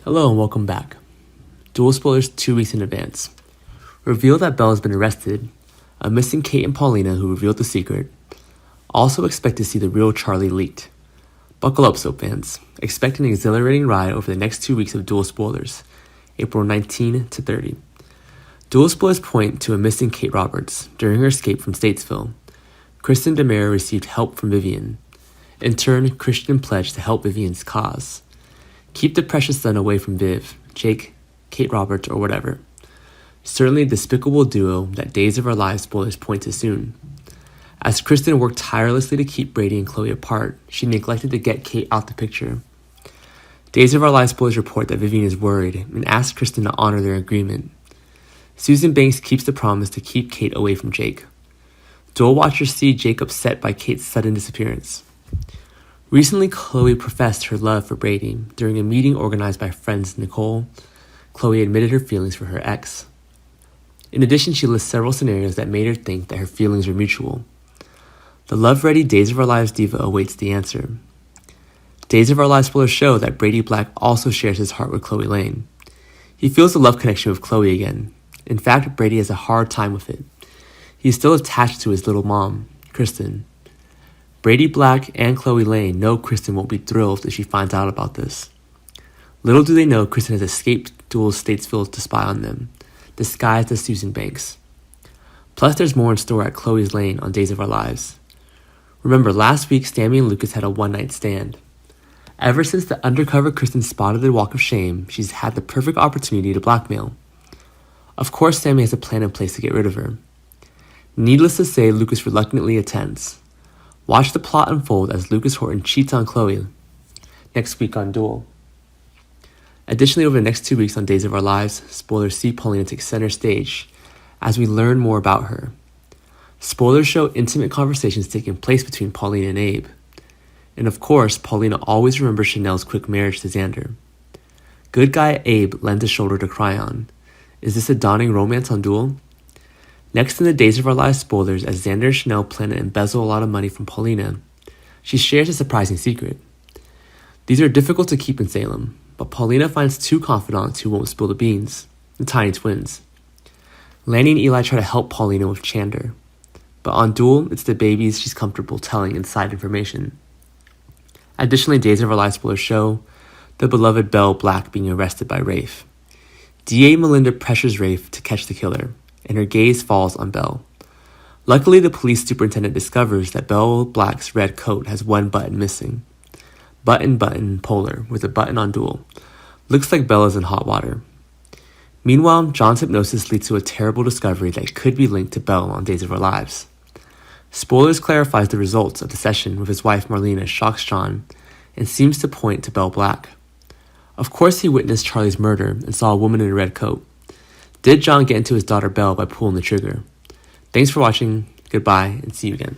Hello and welcome back. DOOL spoilers 2 weeks in advance. Reveal that Belle has been arrested. A missing Kate and Paulina who revealed the secret. Also expect to see the real Charlie leaked. Buckle up, soap fans. Expect an exhilarating ride over the next 2 weeks of DOOL spoilers, April 19 to 30. DOOL spoilers point to a missing Kate Roberts during her escape from Statesville. Kristen DeMera received help from Vivian. In turn, Christian pledged to help Vivian's cause. Keep the precious son away from Viv, Jake, Kate Roberts, or whatever. Certainly a despicable duo that Days of Our Lives spoilers point to soon. As Kristen worked tirelessly to keep Brady and Chloe apart, she neglected to get Kate out the picture. Days of Our Lives spoilers report that Vivian is worried and asks Kristen to honor their agreement. Susan Banks keeps the promise to keep Kate away from Jake. DOOL watchers see Jake upset by Kate's sudden disappearance. Recently, Chloe professed her love for Brady. During a meeting organized by friends Nicole, Chloe admitted her feelings for her ex. In addition, she lists several scenarios that made her think that her feelings were mutual. The love-ready Days of Our Lives diva awaits the answer. Days of Our Lives spoilers show that Brady Black also shares his heart with Chloe Lane. He feels a love connection with Chloe again. In fact, Brady has a hard time with it. He is still attached to his little mom, Kristen. Brady Black and Chloe Lane know Kristen won't be thrilled if she finds out about this. Little do they know Kristen has escaped DOOL's Statesville to spy on them, disguised as Susan Banks. Plus, there's more in store at Chloe's Lane on Days of Our Lives. Remember, last week, Sammy and Lucas had a one-night stand. Ever since the undercover Kristen spotted the walk of shame, she's had the perfect opportunity to blackmail. Of course, Sammy has a plan in place to get rid of her. Needless to say, Lucas reluctantly attends. Watch the plot unfold as Lucas Horton cheats on Chloe next week on DOOL. Additionally, over the next 2 weeks on Days of Our Lives, spoilers see Paulina take center stage as we learn more about her. Spoilers show intimate conversations taking place between Paulina and Abe. And of course, Paulina always remembers Chanel's quick marriage to Xander. Good guy Abe lends a shoulder to cry on. Is this a dawning romance on DOOL? Next in the Days of Our Lives spoilers, as Xander and Chanel plan to embezzle a lot of money from Paulina, she shares a surprising secret. These are difficult to keep in Salem, but Paulina finds two confidants who won't spill the beans, the tiny twins. Lanny and Eli try to help Paulina with Chander, but on DOOL, it's the babies she's comfortable telling inside information. Additionally, Days of Our Lives spoilers show the beloved Belle Black being arrested by Rafe. DA Melinda pressures Rafe to catch the killer, and her gaze falls on Belle. Luckily, the police superintendent discovers that Belle Black's red coat has one button missing. Button, polar, with a button on DOOL. Looks like Belle is in hot water. Meanwhile, John's hypnosis leads to a terrible discovery that could be linked to Belle on Days of Our Lives. Spoilers clarifies the results of the session with his wife Marlena shocks John and seems to point to Belle Black. Of course, he witnessed Charlie's murder and saw a woman in a red coat. Did John get into his daughter Belle by pulling the trigger? Thanks for watching, goodbye, and see you again.